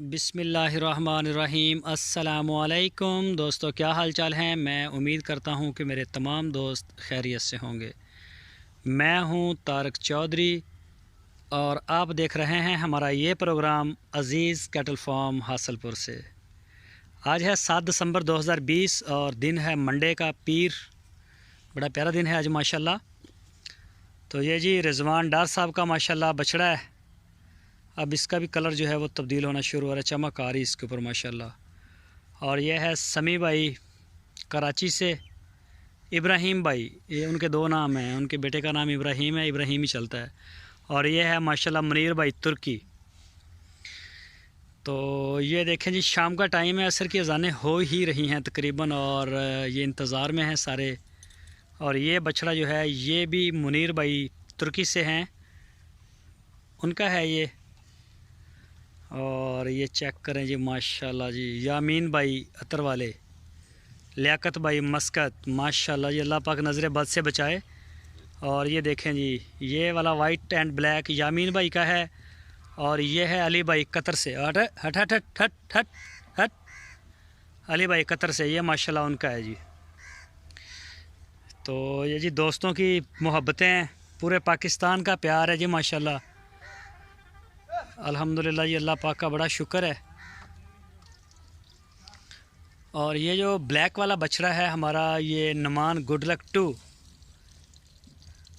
बिस्मिल्लाहिर्रहमानिर्रहीम। अस्सलामुअलैकुम दोस्तों, क्या हाल चाल हैं। मैं उम्मीद करता हूं कि मेरे तमाम दोस्त खैरियत से होंगे। मैं हूं तारक चौधरी और आप देख रहे हैं हमारा ये प्रोग्राम अज़ीज़ कैटल फार्म हासलपुर से। आज है 7 दिसंबर 2020 और दिन है मंडे का, पीर। बड़ा प्यारा दिन है आज माशाल्लाह। तो ये जी रिजवान डार साहब का माशाल्लाह बछड़ा है। अब इसका भी कलर जो है वो तब्दील होना शुरू हो रहा है, चमक आ रही है इसके ऊपर माशाल्लाह। और ये है समी भाई कराची से, इब्राहिम भाई, ये उनके दो नाम हैं। उनके बेटे का नाम इब्राहिम है, इब्राहिम ही चलता है। और ये है माशाल्लाह मुनीर भाई तुर्की। तो ये देखें जी, शाम का टाइम है, असर की अज़ानें हो ही रही हैं तकरीबन, और ये इंतज़ार में हैं सारे। और ये बछड़ा जो है ये भी मुनीर भाई तुर्की से हैं, उनका है ये। और ये चेक करें जी माशाल्लाह जी, यामीन भाई अतर वाले, लियाकत भाई मस्कत, माशाल्लाह जी, अल्लाह पाक नज़र बद से बचाए। और ये देखें जी, ये वाला वाइट एंड ब्लैक यामीन भाई का है। और ये है अली भाई कतर से, हट हट हट हट हट हट हट, अली भाई कतर से, ये माशाल्लाह उनका है जी। तो ये जी दोस्तों की मोहब्बतें, पूरे पाकिस्तान का प्यार है जी माशाल्लाह। अल्हम्दुलिल्लाह, ये अल्लाह पाक का बड़ा शुक्र है। और ये जो ब्लैक वाला बछड़ा है हमारा, ये नुमान गुड लक 2,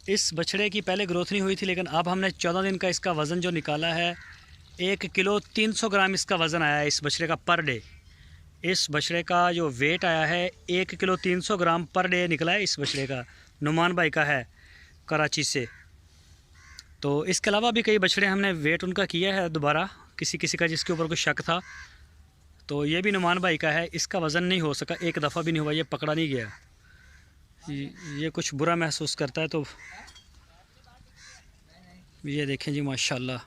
इस बछड़े की पहले ग्रोथ नहीं हुई थी, लेकिन अब हमने 14 दिन का इसका वज़न जो निकाला है, 1 किलो 300 ग्राम इसका वज़न आया है इस बछड़े का पर डे। इस बछड़े का जो वेट आया है 1 किलो 300 ग्राम पर डे निकला है इस बछड़े का। नुमान भाई का है कराची से। तो इसके अलावा भी कई बछड़े हमने वेट उनका किया है दोबारा, किसी किसी का जिसके ऊपर कोई शक था। तो ये भी नुमान भाई का है, इसका वज़न नहीं हो सका, एक दफ़ा भी नहीं हुआ, ये पकड़ा नहीं गया। ये कुछ बुरा महसूस करता है। तो ये देखें जी माशाल्लाह।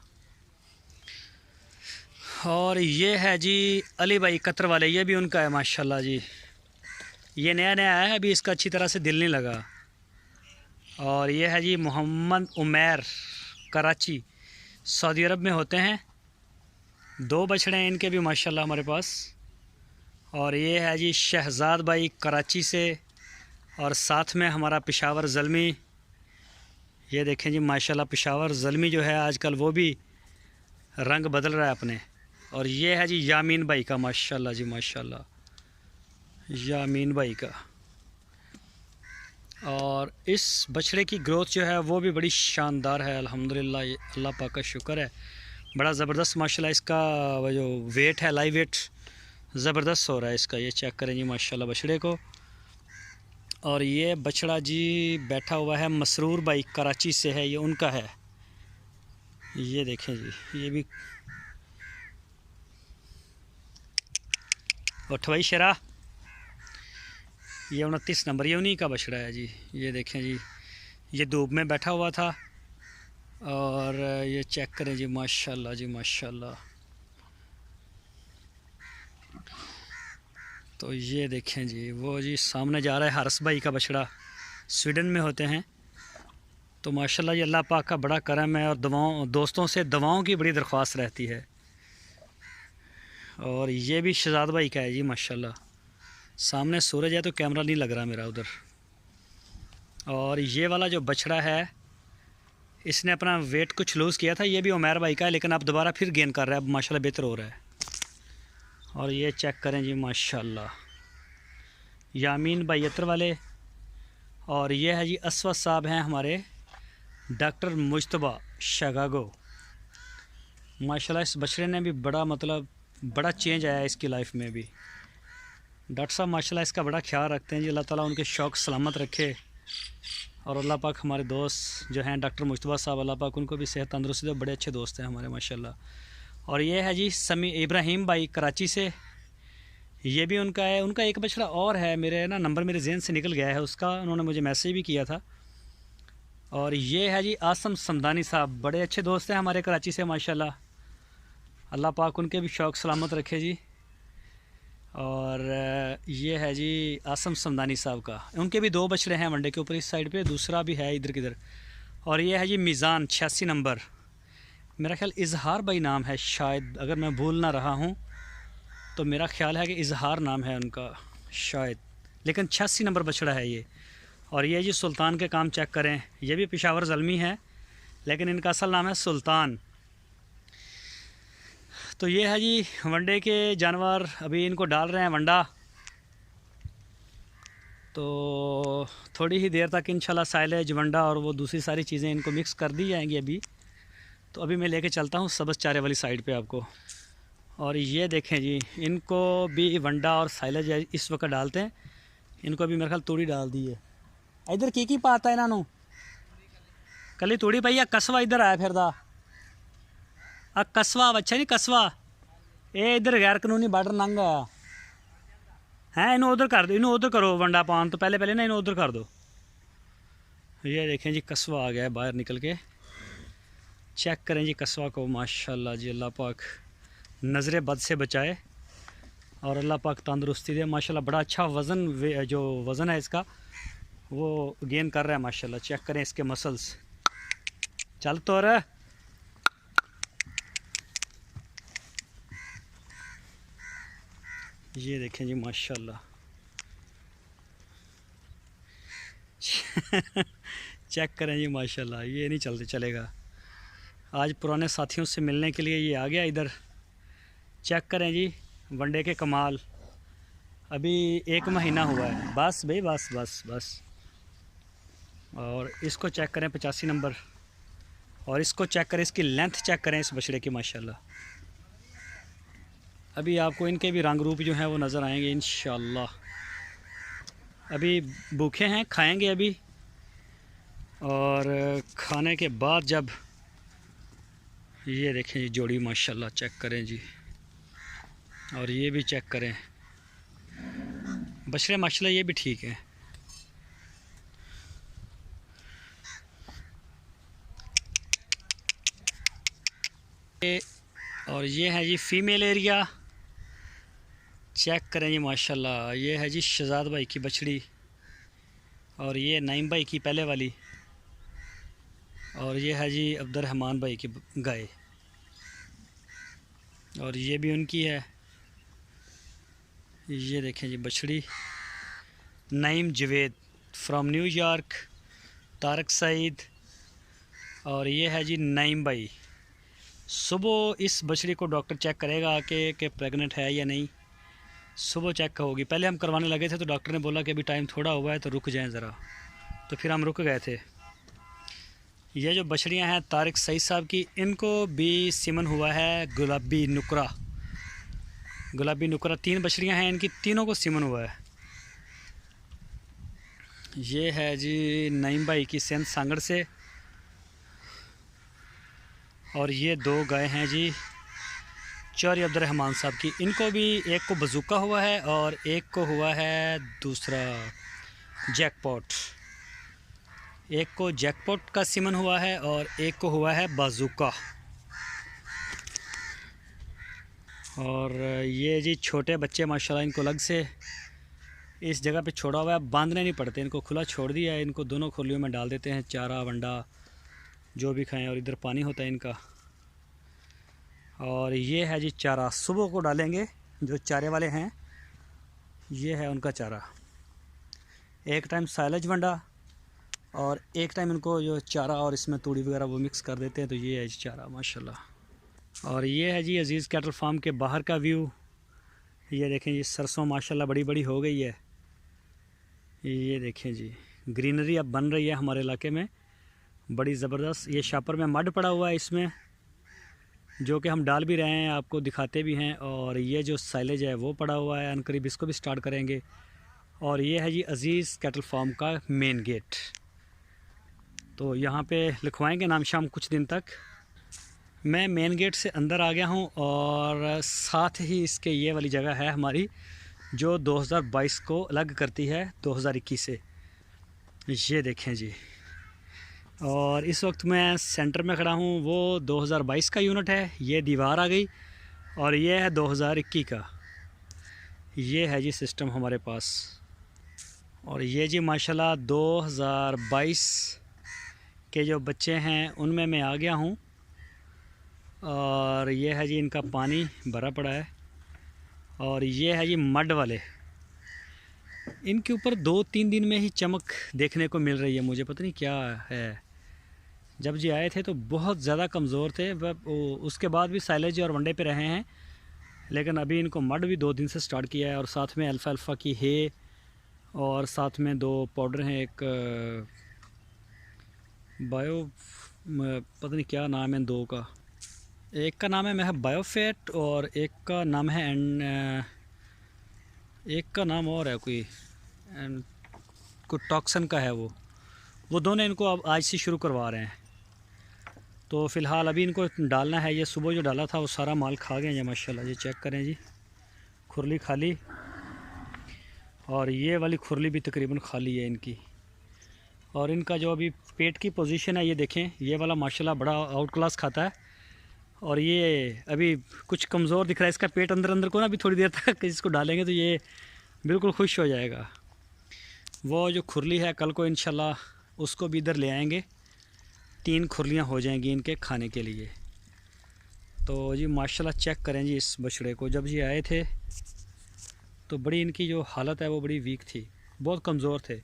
और ये है जी अली भाई कतर वाले, ये भी उनका है माशाल्लाह जी। ये नया नया आया है, अभी इसका अच्छी तरह से दिल नहीं लगा। और ये है जी मोहम्मद उमैर, कराची, सऊदी अरब में होते हैं। 2 बछड़े हैं इनके भी माशाल्लाह हमारे पास। और ये है जी शहजाद भाई कराची से, और साथ में हमारा पेशावर ज़ल्मी। ये देखें जी माशाल्लाह, पेशावर ज़ल्मी जो है आजकल वो भी रंग बदल रहा है अपने। और ये है जी यामीन भाई का माशाल्लाह जी, माशाल्लाह यामीन भाई का। और इस बछड़े की ग्रोथ जो है वो भी बड़ी शानदार है अल्हम्दुलिल्लाह, अल्लाह पाक का शुक्र है। बड़ा ज़बरदस्त माशाल्लाह इसका वो जो वेट है, लाइव वेट ज़बरदस्त हो रहा है इसका। ये चेक करें जी माशाल्लाह बछड़े को। और ये बछड़ा जी बैठा हुआ है मसरूर भाई कराची से है, ये उनका है। ये देखें जी, ये भी उठ भाई शरा, ये 29 नंबर, ये उन्हीं का बछड़ा है जी। ये देखें जी, ये धूप में बैठा हुआ था। और ये चेक करें जी माशाल्लाह जी, माशाल्लाह। तो ये देखें जी, वो जी सामने जा रहा है हरस भाई का बछड़ा, स्वीडन में होते हैं। तो माशाल्लाह ये अल्लाह पाक का बड़ा करम है। और दोस्तों से दवाओं की बड़ी दरख्वास्त रहती है। और ये भी शहजाद भाई का है जी माशाल्लाह। सामने सूरज है तो कैमरा नहीं लग रहा मेरा उधर। और ये वाला जो बछड़ा है, इसने अपना वेट कुछ लूज़ किया था, ये भी उमैर भाई का है, लेकिन अब दोबारा फिर गेन कर रहा है, अब माशाल्लाह बेहतर हो रहा है। और ये चेक करें जी माशाल्लाह, यामीन भाई अतर वाले। और ये है जी असवद साहब हैं हमारे, डॉक्टर मुश्तबा शिकागो। माशाल्लाह इस बछड़े ने भी बड़ा चेंज आया है इसकी लाइफ में भी। डॉक्टर साहब माशाल्लाह इसका बड़ा ख्याल रखते हैं जी, अल्लाह ताला उनके शौक़ सलामत रखे। और अल्लाह पाक हमारे दोस्त जो हैं डॉक्टर मुश्तबा साहब, अल्लाह पाक उनको भी सेहत तंदुरुस्ती दे, बड़े अच्छे दोस्त हैं हमारे माशाल्लाह। और ये है जी समी इब्राहिम भाई कराची से, ये भी उनका है। उनका एक बछड़ा और है, मेरे ना नंबर मेरे जहन से निकल गया है उसका, उन्होंने मुझे मैसेज भी किया था। और ये है जी आसम समदानी साहब, बड़े अच्छे दोस्त हैं हमारे कराची से माशाल्लाह, अल्लाह पाक उनके भी शौक़ सलामत रखे जी। और ये है जी आसम समदानी साहब का, उनके भी 2 बछड़े हैं मंडे के ऊपर इस साइड पे, दूसरा भी है इधर किधर। और ये है जी मीज़ान 86 नंबर, मेरा ख्याल इजहार भाई नाम है शायद, अगर मैं भूल ना रहा हूँ तो मेरा ख्याल है कि इजहार नाम है उनका शायद। लेकिन 86 नंबर बछड़ा है ये। और ये जी सुल्तान के काम चेक करें, ये भी पेशावर ज़ल्मी है लेकिन इनका असल नाम है सुल्तान। तो ये है जी वनडे के जानवर, अभी इनको डाल रहे हैं वंडा। तो थोड़ी ही देर तक इंशाल्लाह साइलेज वंडा और वो दूसरी सारी चीज़ें इनको मिक्स कर दी जाएंगी अभी। तो अभी मैं लेके चलता हूँ सब्ज़ चारे वाली साइड पे आपको। और ये देखें जी, इनको भी वंडा और साइलेज इस वक्त डालते हैं। इनको अभी मेरे ख्याल तूड़ी डाल दी है। इधर की पाता है इन्हों कली तूड़ी पई है। कस्वा इधर आया फिर कस्वा अच्छा नहीं कस्वा, ये इधर गैर कानूनी बार्डर नंग आया है। इन्हों उधर कर दो, इन्हों उधर करो वंडा पान तो पहले ना इन्हों उधर कर दो। ये देखें जी कस्वा आ गया है बाहर निकल के। चेक करें जी कस्वा को, माशाल्लाह जी, अल्लाह पाक नज़र बद से बचाए और अल्लाह पाक तंदुरुस्ती दे। माशाल्लाह बड़ा अच्छा वज़न, जो वज़न है इसका वो गेन कर रहा है माशाल्लाह। चेक करें इसके मसल्स, चल तो रहा। ये देखें जी माशाल्लाह चेक करें जी माशाल्लाह, ये नहीं चलेगा। आज पुराने साथियों से मिलने के लिए ये आ गया इधर। चेक करें जी वनडे के कमाल। अभी 1 महीना हुआ है बस भाई, बस। और इसको चेक करें 85 नंबर। और इसको चेक करें, इसकी लेंथ चेक करें इस बछड़े की माशाल्लाह। अभी आपको इनके भी रंग रूप जो हैं वो नज़र आएंगे इंशाल्लाह। अभी भूखे हैं, खाएंगे अभी। और खाने के बाद जब ये देखें जी जोड़ी माशाल्लाह चेक करें जी। और ये भी चेक करें बछड़े माशाल्लाह, ये भी ठीक है। और ये है जी फीमेल एरिया। चेक करें जी माशाल्लाह, ये है जी शहजाद भाई की बछड़ी और ये नईम भाई की पहले वाली। और ये है जी अब्दुर्रहमान भाई की गाय और ये भी उनकी है। ये देखें जी बछड़ी नईम जवेद फ्रॉम न्यूयॉर्क, तारक सईद। और ये है जी नईम भाई। सुबह इस बछड़ी को डॉक्टर चेक करेगा कि प्रेग्नेंट है या नहीं। सुबह चेक होगी। पहले हम करवाने लगे थे तो डॉक्टर ने बोला कि अभी टाइम थोड़ा हुआ है तो रुक जाएं ज़रा, तो फिर हम रुक गए थे। ये जो बछड़ियां हैं तारिक सईद साहब की, इनको भी सिमन हुआ है गुलाबी नुकरा। 3 बछड़ियां हैं इनकी, तीनों को सिमन हुआ है। ये है जी नईम भाई की सेंध सांगड़ से। और ये 2 गाय हैं जी चौरी अब्दुर्रहमान साहब की। इनको भी एक को बजूका हुआ है और एक को हुआ है दूसरा जैकपॉट। एक को जैकपॉट का सिमन हुआ है और एक को हुआ है बाजूका। और ये जी छोटे बच्चे माशाल्लाह, इनको अलग से इस जगह पे छोड़ा हुआ है, बांधने नहीं पड़ते, इनको खुला छोड़ दिया है। इनको दोनों खोलियों में डाल देते हैं चारा वंडा जो भी खाएं। और इधर पानी होता है इनका। और ये है जी चारा, सुबह को डालेंगे जो चारे वाले हैं, ये है उनका चारा। एक टाइम साइलेज वंडा और एक टाइम इनको जो चारा और इसमें तूड़ी वगैरह वो मिक्स कर देते हैं। तो ये है जी चारा माशाल्लाह। और ये है जी अजीज़ कैटल फार्म के बाहर का व्यू। ये देखें जी सरसों माशाल्लाह बड़ी बड़ी हो गई है। ये देखें जी ग्रीनरी अब बन रही है हमारे इलाके में बड़ी ज़बरदस्त। ये शापर में मड पड़ा हुआ है इसमें, जो कि हम डाल भी रहे हैं, आपको दिखाते भी हैं। और ये जो साइलेज है वो पड़ा हुआ है, अनकरीब इसको भी स्टार्ट करेंगे। और ये है जी अजीज़ कैटल फार्म का मेन गेट। तो यहाँ पे लिखवाएंगे नाम शाम कुछ दिन तक। मैं मेन गेट से अंदर आ गया हूँ और साथ ही इसके ये वाली जगह है हमारी जो 2022 को अलग करती है 2021 से। ये देखें जी। और इस वक्त मैं सेंटर में खड़ा हूँ, वो 2022 का यूनिट है। ये दीवार आ गई और ये है 2021 का। ये है जी सिस्टम हमारे पास। और ये जी माशाल्लाह 2022 के जो बच्चे हैं उनमें मैं आ गया हूँ। और ये है जी इनका पानी भरा पड़ा है। और ये है जी मड वाले, इनके ऊपर 2-3 दिन में ही चमक देखने को मिल रही है, मुझे पता नहीं क्या है। जब जी आए थे तो बहुत ज़्यादा कमज़ोर थे, उसके बाद भी साइलेज और वनडे पे रहे हैं, लेकिन अभी इनको मड भी 2 दिन से स्टार्ट किया है। और साथ में अल्फ़ा अल्फ़ा की है, और साथ में 2 पाउडर हैं, एक बायो पता नहीं क्या नाम है 2 का, एक का नाम है बायोफेट और एक का नाम है एक का नाम और है कोई कुछ टॉक्सन का है। वो दोनों इनको अब आज से शुरू करवा रहे हैं। तो फ़िलहाल अभी इनको डालना है। ये सुबह जो डाला था वो सारा माल खा गए हैं माशाल्लाह जी। चेक करें जी, खुरली खाली, और ये वाली खुरली भी तकरीबन खाली है इनकी। और इनका जो अभी पेट की पोजीशन है ये देखें, ये वाला माशाल्लाह बड़ा आउट क्लास खाता है, और ये अभी कुछ कमज़ोर दिख रहा है। इसका पेट अंदर अंदर को ना अभी थोड़ी देर तक इसको डालेंगे तो ये बिल्कुल खुश हो जाएगा। वो जो खुरली है कल को इंशाल्लाह उसको भी इधर ले आएंगे, 3 खुरलियाँ हो जाएंगी इनके खाने के लिए। तो जी माशाल्लाह चेक करें जी इस बछड़े को। जब जी आए थे तो बड़ी इनकी जो हालत है वो बड़ी वीक थी, बहुत कमज़ोर थे।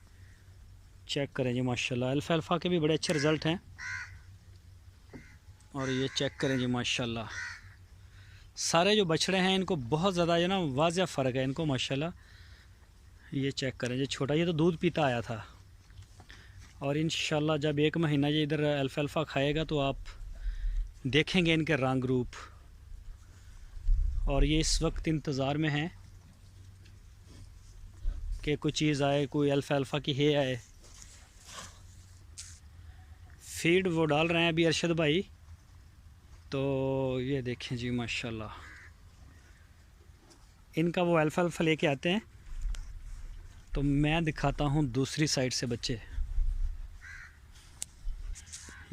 चेक करें जी माशाल्लाह, अल्फ़ा अल्फ़ा के भी बड़े अच्छे रिज़ल्ट हैं। और ये चेक करें जी माशाल्लाह, सारे जो बछड़े हैं इनको बहुत ज़्यादा जो ना वाज़िया फ़र्क है इनको माशाल्लाह। ये चेक करें जी, छोटा ये तो दूध पीता आया था, और इंशाल्लाह जब 1 महीना ये इधर अल्फ़ा अल्फ़ा खाएगा तो आप देखेंगे इनके रंग रूप। और ये इस वक्त इंतज़ार में हैं कि कोई चीज़ आए, कोई अल्फ़ा अल्फ़ा की है आए। फीड वो डाल रहे हैं अभी अरशद भाई। तो ये देखें जी माशाल्लाह, इनका वो अल्फ़ा अल्फ़ा लेके आते हैं। तो मैं दिखाता हूँ दूसरी साइड से बच्चे।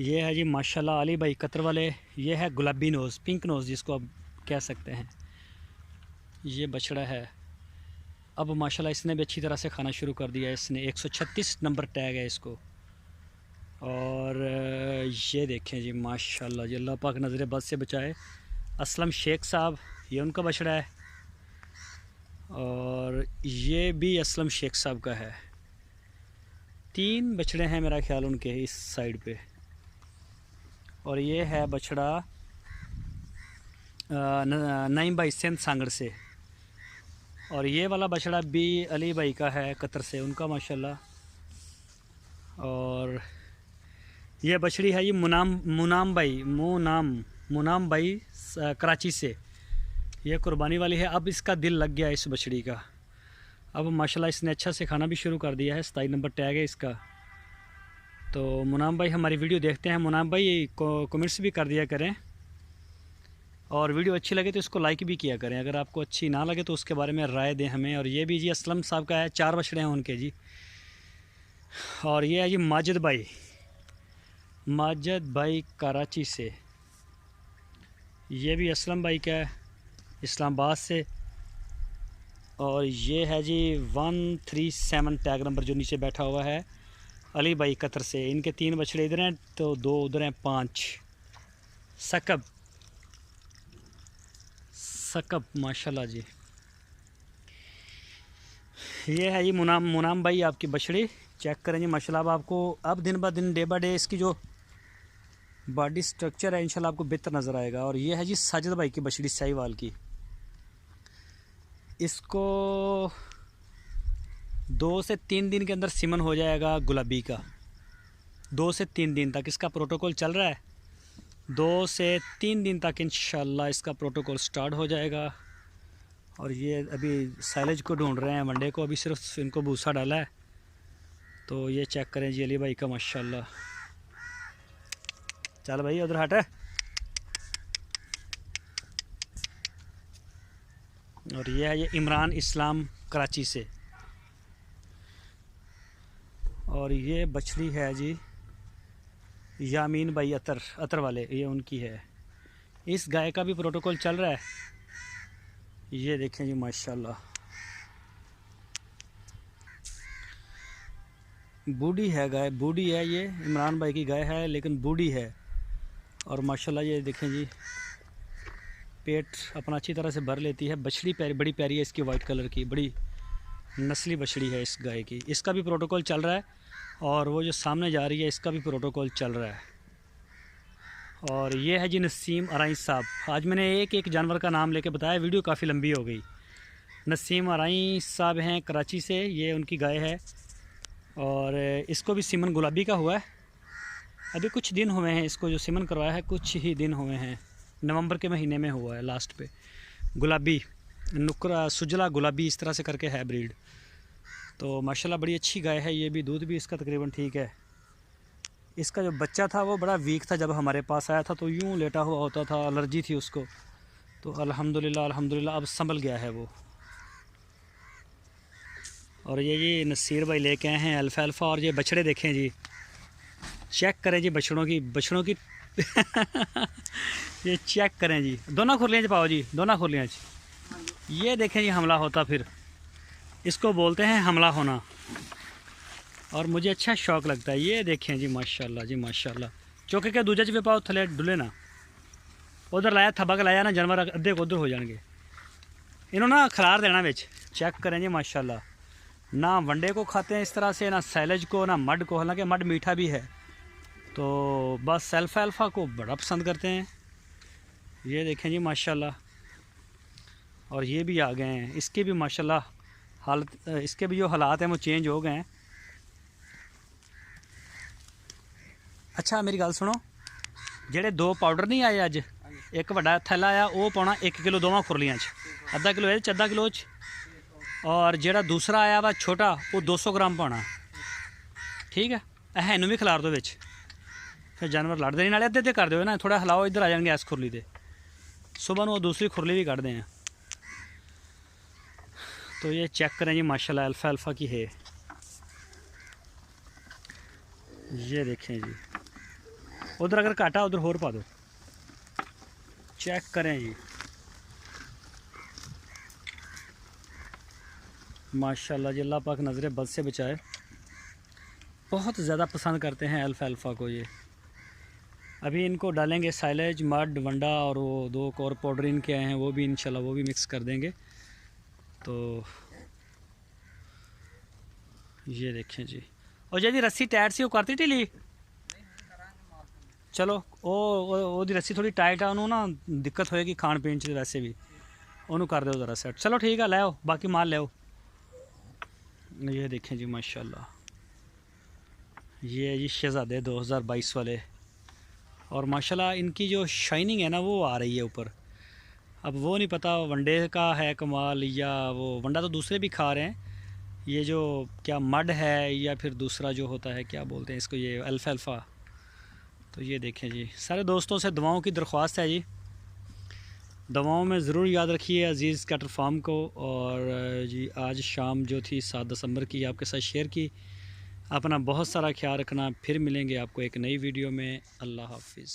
ये है जी माशाल्लाह अली भाई कतर वाले, ये है गुलाबी नोज़, पिंक नोज़ जिसको आप कह सकते हैं। ये बछड़ा है, अब माशाल्लाह इसने भी अच्छी तरह से खाना शुरू कर दिया है। इसने 136 नंबर टैग है इसको। और ये देखें जी माशाल्लाह जी, अल्लाह पाक नज़र बद से बचाए। असलम शेख साहब, ये उनका बछड़ा है, और ये भी असलम शेख साहब का है। 3 बछड़े हैं मेरा ख्याल उनके इस साइड पे। और ये है बछड़ा नईम भाई सिंध सांगड़ से। और ये वाला बछड़ा भी अली भाई का है कतर से, उनका माशाल्लाह। और ये बछड़ी है ये मुनाम भाई कराची से, ये कुर्बानी वाली है। अब इसका दिल लग गया इस बछड़ी का, अब माशाल्लाह इसने अच्छा से खाना भी शुरू कर दिया है। 27 नंबर टैग है इसका। तो मुनाम भाई हमारी वीडियो देखते हैं, मुनाम भाई कमेंट्स भी कर दिया करें, और वीडियो अच्छी लगे तो इसको लाइक भी किया करें। अगर आपको अच्छी ना लगे तो उसके बारे में राय दें हमें। और ये भी जी असलम साहब का है, 4 बछड़े हैं उनके जी। और ये है जी माजिद भाई कराची से, ये भी असलम भाई का है इस्लामाबाद से। और ये है जी 137 टैग नंबर जो नीचे बैठा हुआ है, अली भाई कतर से। इनके 3 बछड़े इधर हैं तो 2 उधर हैं, 5 सकब माशाल्लाह जी। ये है जी मुनाम भाई आपकी बछड़ी। चेक करें जी माशाल्लाह, अब आपको अब दिन ब दिन डे बाय डे इसकी जो बॉडी स्ट्रक्चर है इंशाल्लाह आपको बेहतर नज़र आएगा। और ये है जी साजिद भाई की बछड़ी साहिवाल की। इसको 2 से 3 दिन के अंदर सीमन हो जाएगा गुलाबी का। 2 से 3 दिन तक इसका प्रोटोकॉल चल रहा है। 2 से 3 दिन तक इंशाल्लाह इसका प्रोटोकॉल स्टार्ट हो जाएगा। और ये अभी साइलेज को ढूंढ रहे हैं, वनडे को अभी सिर्फ इनको भूसा डाला है। तो ये चेक करें जी अली भाई का माशाल्लाह। चल भाई उधर हट। और ये है ये इमरान इस्लाम कराची से। और ये बछड़ी है जी यामीन भाई अतर वाले, ये उनकी है। इस गाय का भी प्रोटोकॉल चल रहा है। ये देखें जी माशाल्लाह, बूढ़ी है गाय, बूढ़ी है। ये इमरान भाई की गाय है लेकिन बूढ़ी है। और माशाल्लाह ये देखें जी पेट अपना अच्छी तरह से भर लेती है। बछड़ी बड़ी प्यारी है इसकी, वाइट कलर की, बड़ी नस्ली बछड़ी है इस गाय की। इसका भी प्रोटोकॉल चल रहा है और वो जो सामने जा रही है इसका भी प्रोटोकॉल चल रहा है। और ये है जी नसीम अराई साहब। आज मैंने एक एक जानवर का नाम लेके बताया, वीडियो काफ़ी लंबी हो गई। नसीम अराई साहब हैं कराची से, ये उनकी गाय है। और इसको भी सीमन गुलाबी का हुआ है, अभी कुछ दिन हुए हैं इसको जो सीमन करवाया है, कुछ ही दिन हुए हैं, नवंबर के महीने में हुआ है लास्ट पे। गुलाबी नुकरा सुजला गुलाबी इस तरह से करके है ब्रीड। तो माशाल्लाह बड़ी अच्छी गाय है ये भी, दूध भी इसका तकरीबन ठीक है। इसका जो बच्चा था वो बड़ा वीक था, जब हमारे पास आया था तो यूँ लेटा हुआ होता था, एलर्जी थी उसको। तो अल्हम्दुलिल्लाह अब संभल गया है वो। और ये नसीर भाई लेके आए हैं अल्फ़ा। और ये बछड़े देखें जी, चेक करें जी बछड़ों की ये चेक करें जी, दोनों खुरलियाँ च पाओ जी, दोनों खुरलियाँ च। ये देखें जी हमला होता, फिर इसको बोलते हैं हमला होना, और मुझे अच्छा शौक़ लगता है। ये देखें जी माशाल्लाह जी माशाल्लाह। चौके के दूजे च भी पाओ थले डुले ना, उधर लाया थबक लाया ना, जानवर अद्धे को उधर हो जाएंगे। इन्होंने ना खलार देना बिच। चेक करें जी माशाल्लाह, ना वंडे को खाते हैं इस तरह से, ना सैलेज को, ना मड को। हालांकि मड मीठा भी है, तो बस अल्फ़ा को बड़ा पसंद करते हैं। ये देखें जी माशाल्लाह। और ये भी आ गए हैं, इसके भी माशाल्लाह हालत, इसके भी जो हालात हैं वो चेंज हो गए हैं। अच्छा मेरी गल सुनो, जेडे 2 पाउडर नहीं आए अज, एक बड़ा थैला आया वो पाना 1 किलो दोवां खुरलियां च, आधा किलो ये आधा किलो च। और जेड़ा दूसरा आया वा छोटा वो 200 ग्राम पाना, ठीक है। अह इनू भी खिलार दो बिच, फिर जानवर लड़ते नहीं, नाले अद्धे अद्धे कर दो ना, थोड़ा हिलाओ इधर आ जाएंगे इस खुरली दे। सुबह को दूसरी खुरली भी कढ़ते हैं। तो ये चेक करें जी माशाल्लाह अल्फ़ा की है। ये देखें जी, उधर अगर काटा उधर होर पा दो। चेक करें जी माशाल्लाह जी, अल्लाह पाक नज़र बद से बचाए। बहुत ज़्यादा पसंद करते हैं अल्फ़ा को ये। अभी इनको डालेंगे साइलेज, मड, वंडा, और वो 2 और पाउडर इनके आए हैं वो भी इंशाल्लाह वो भी मिक्स कर देंगे। तो ये देखें जी। और जी रस्सी टाइट सी वो करती ढीली, चलो वो रस्सी थोड़ी टाइट है, उन्होंने ना दिक्कत होएगी खान पीन च, वैसे भी उन्होंने कर दो ज़रा सेट। चलो ठीक है, ले आओ बाकी माल ले आओ। ये देखें जी माशाल्लाह, ये जी शहज़ादे 2022 वाले। और माशाल्लाह इनकी जो शाइनिंग है ना वो आ रही है ऊपर। अब वो नहीं पता वनडे का है कमाल, या वो वंडा तो दूसरे भी खा रहे हैं, ये जो क्या मड है या फिर दूसरा जो होता है क्या बोलते हैं इसको, ये अल्फ़ा। तो ये देखें जी, सारे दोस्तों से दुआओं की दरख्वास्त है जी, दवाओं में ज़रूर याद रखिए अज़ीज़ कैटल फार्म को। और जी आज शाम जो थी 7 दिसंबर की आपके साथ शेयर की। अपना बहुत सारा ख्याल रखना, फिर मिलेंगे आपको एक नई वीडियो में। अल्लाह हाफिज़।